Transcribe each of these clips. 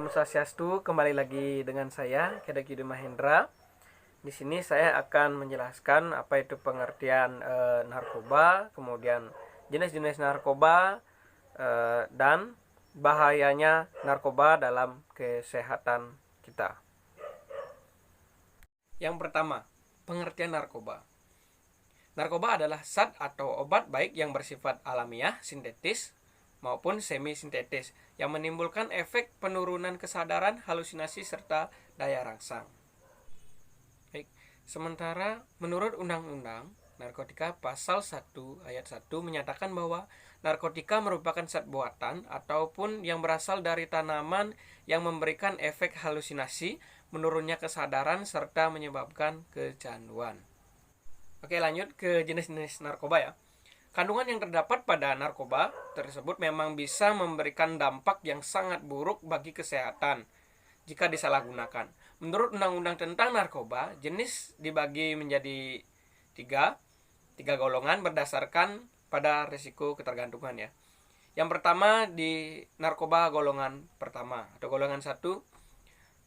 Om Swastiastu, kembali lagi dengan saya Kedaki Mahendra. Di sini saya akan menjelaskan apa itu pengertian narkoba, kemudian jenis-jenis narkoba dan bahayanya narkoba dalam kesehatan kita. Yang pertama, pengertian narkoba. Narkoba adalah zat atau obat baik yang bersifat alamiah, sintetis, maupun semi-sintetis yang menimbulkan efek penurunan kesadaran, halusinasi, serta daya rangsang. Baik. Sementara menurut Undang-Undang Narkotika Pasal 1 Ayat 1 menyatakan bahwa narkotika merupakan zat buatan ataupun yang berasal dari tanaman yang memberikan efek halusinasi, menurunnya kesadaran, serta menyebabkan kecanduan. Oke, lanjut ke jenis-jenis narkoba ya. Kandungan yang terdapat pada narkoba tersebut memang bisa memberikan dampak yang sangat buruk bagi kesehatan jika disalahgunakan. Menurut Undang-Undang tentang Narkoba, jenis dibagi menjadi tiga golongan berdasarkan pada risiko ketergantungan ya. Yang pertama di narkoba golongan pertama atau golongan 1.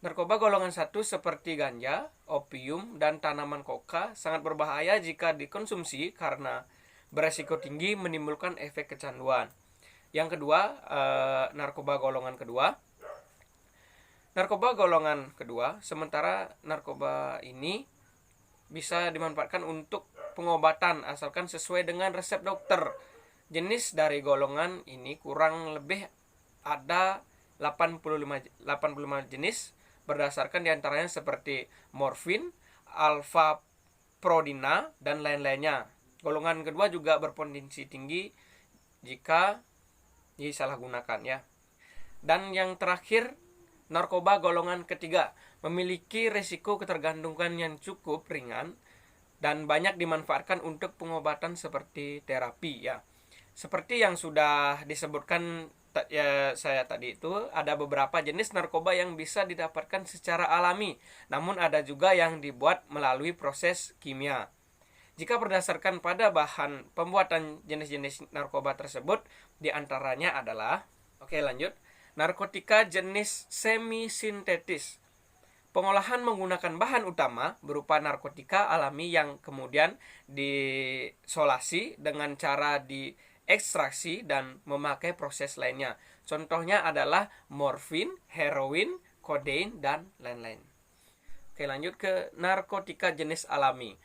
Narkoba golongan 1 seperti ganja, opium, dan tanaman koka sangat berbahaya jika dikonsumsi karena beresiko tinggi menimbulkan efek kecanduan. Yang kedua, narkoba golongan kedua. Narkoba golongan kedua, sementara narkoba ini bisa dimanfaatkan untuk pengobatan asalkan sesuai dengan resep dokter. Jenis dari golongan ini kurang lebih ada 85 jenis berdasarkan diantaranya seperti morfin, alfa-prodina, dan lain-lainnya. Golongan kedua juga berpotensi tinggi jika disalahgunakan ya. Dan yang terakhir, narkoba golongan ketiga memiliki risiko ketergantungan yang cukup ringan dan banyak dimanfaatkan untuk pengobatan seperti terapi ya. Seperti yang sudah disebutkan saya tadi itu, ada beberapa jenis narkoba yang bisa didapatkan secara alami, namun ada juga yang dibuat melalui proses kimia. Jika berdasarkan pada bahan pembuatan jenis-jenis narkoba tersebut, diantaranya adalah, oke lanjut, narkotika jenis semi-sintetis. Pengolahan menggunakan bahan utama berupa narkotika alami yang kemudian disolasi dengan cara diekstraksi dan memakai proses lainnya. Contohnya adalah morfin, heroin, kodein, dan lain-lain. Oke, lanjut ke narkotika jenis alami.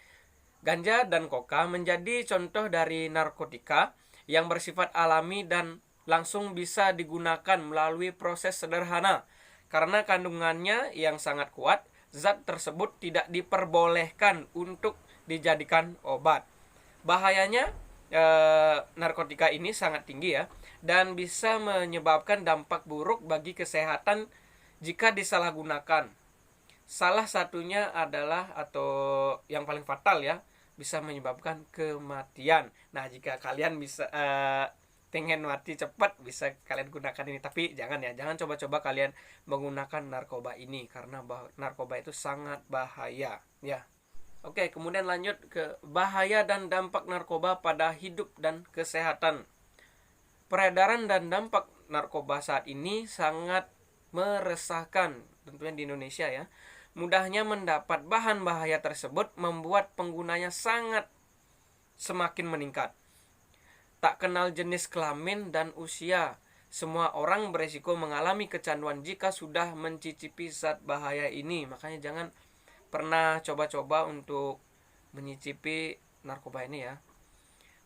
Ganja dan koka menjadi contoh dari narkotika yang bersifat alami dan langsung bisa digunakan melalui proses sederhana. Karena kandungannya yang sangat kuat, zat tersebut tidak diperbolehkan untuk dijadikan obat. Bahayanya narkotika ini sangat tinggi ya, dan bisa menyebabkan dampak buruk bagi kesehatan jika disalahgunakan. Salah satunya adalah, atau yang paling fatal ya, bisa menyebabkan kematian. Nah, jika kalian bisa pengen mati cepat, bisa kalian gunakan ini. Tapi jangan coba-coba kalian menggunakan narkoba ini, karena narkoba itu sangat bahaya ya. Oke, kemudian lanjut ke bahaya dan dampak narkoba pada hidup dan kesehatan. Peredaran dan dampak narkoba saat ini sangat meresahkan, tentunya di Indonesia ya. Mudahnya mendapat bahan bahaya tersebut membuat penggunanya semakin meningkat. Tak kenal jenis kelamin dan usia, semua orang beresiko mengalami kecanduan jika sudah mencicipi zat bahaya ini. Makanya jangan pernah coba-coba untuk menyicipi narkoba ini ya.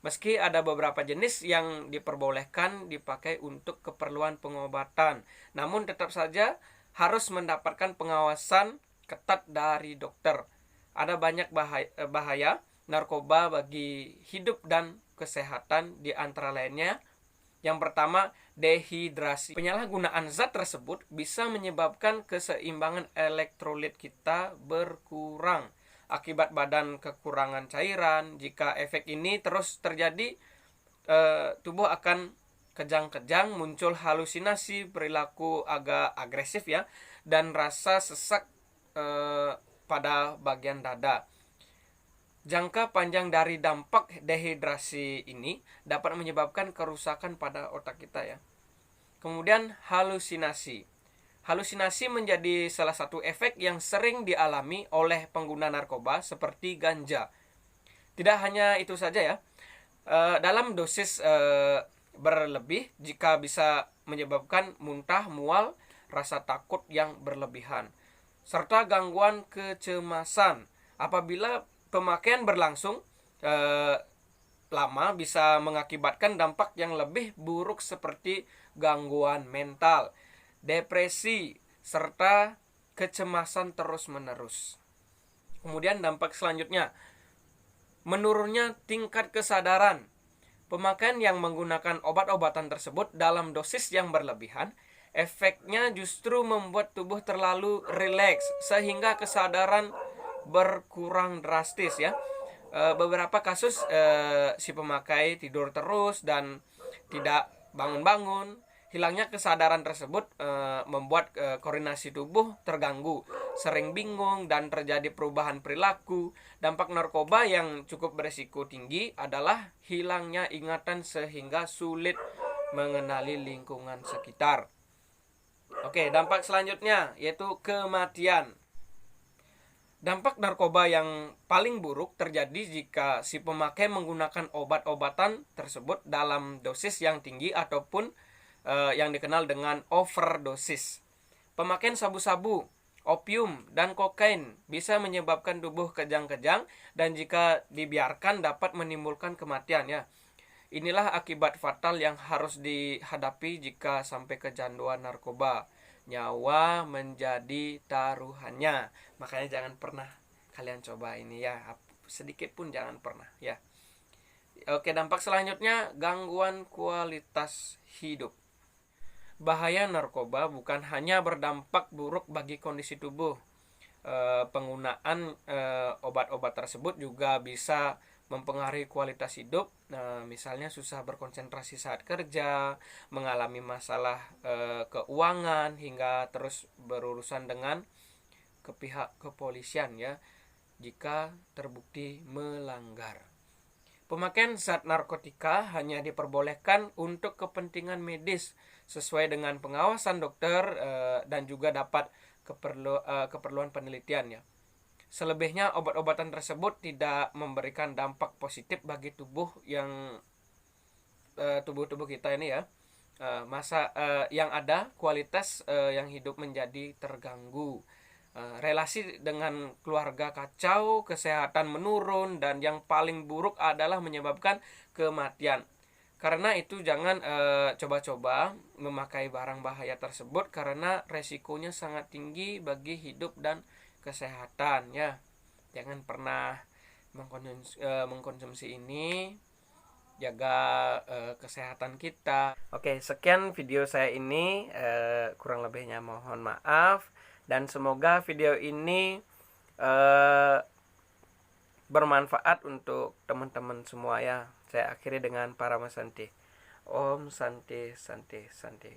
Meski ada beberapa jenis yang diperbolehkan dipakai untuk keperluan pengobatan, namun tetap saja harus mendapatkan pengawasan ketat dari dokter. Ada banyak bahaya narkoba bagi hidup dan kesehatan, di antara lainnya yang pertama, dehidrasi. Penyalahgunaan zat tersebut bisa menyebabkan keseimbangan elektrolit kita berkurang akibat badan kekurangan cairan. Jika efek ini terus terjadi, tubuh akan kejang-kejang, muncul halusinasi, perilaku agak agresif ya, dan rasa sesak pada bagian dada. Jangka panjang dari dampak dehidrasi ini dapat menyebabkan kerusakan pada otak kita ya. Kemudian halusinasi. Halusinasi menjadi salah satu efek yang sering dialami oleh pengguna narkoba seperti ganja. Tidak hanya itu saja ya, dalam dosis berlebih jika bisa menyebabkan muntah, mual, rasa takut yang berlebihan, serta gangguan kecemasan. Apabila pemakaian berlangsung lama bisa mengakibatkan dampak yang lebih buruk seperti gangguan mental, depresi, serta kecemasan terus-menerus. Kemudian dampak selanjutnya, menurunnya tingkat kesadaran. Pemakaian yang menggunakan obat-obatan tersebut dalam dosis yang berlebihan, efeknya justru membuat tubuh terlalu rileks sehingga kesadaran berkurang drastis ya. Beberapa kasus si pemakai tidur terus dan tidak bangun-bangun. Hilangnya kesadaran tersebut membuat koordinasi tubuh terganggu, sering bingung, dan terjadi perubahan perilaku. Dampak narkoba yang cukup beresiko tinggi adalah hilangnya ingatan sehingga sulit mengenali lingkungan sekitar. Oke, dampak selanjutnya yaitu kematian. Dampak narkoba yang paling buruk terjadi jika si pemakai menggunakan obat-obatan tersebut dalam dosis yang tinggi ataupun yang dikenal dengan overdosis. Pemakaian sabu-sabu, opium, dan kokain bisa menyebabkan tubuh kejang-kejang dan jika dibiarkan dapat menimbulkan kematian ya. Inilah akibat fatal yang harus dihadapi jika sampai kecanduan narkoba. Nyawa menjadi taruhannya. Makanya jangan pernah kalian coba ini ya. Sedikit pun jangan pernah ya. Oke, dampak selanjutnya gangguan kualitas hidup. Bahaya narkoba bukan hanya berdampak buruk bagi kondisi tubuh. Penggunaan obat-obat tersebut juga bisa mempengaruhi kualitas hidup. Misalnya susah berkonsentrasi saat kerja, mengalami masalah keuangan, hingga terus berurusan dengan pihak kepolisian ya jika terbukti melanggar. Pemakaian zat narkotika hanya diperbolehkan untuk kepentingan medis sesuai dengan pengawasan dokter dan juga dapat keperluan penelitian ya. Selebihnya obat-obatan tersebut tidak memberikan dampak positif bagi tubuh kita ini ya. Yang ada kualitas yang hidup menjadi terganggu. Relasi dengan keluarga kacau, kesehatan menurun, dan yang paling buruk adalah menyebabkan kematian. Karena itu jangan coba-coba memakai barang bahaya tersebut karena resikonya sangat tinggi bagi hidup dan kesehatan ya. Jangan pernah mengkonsumsi ini. Jaga kesehatan kita. Oke, sekian video saya ini, kurang lebihnya mohon maaf. Dan semoga video ini bermanfaat untuk teman-teman semua ya. Saya akhiri dengan Parama Santi. Om Santi Santi Santi.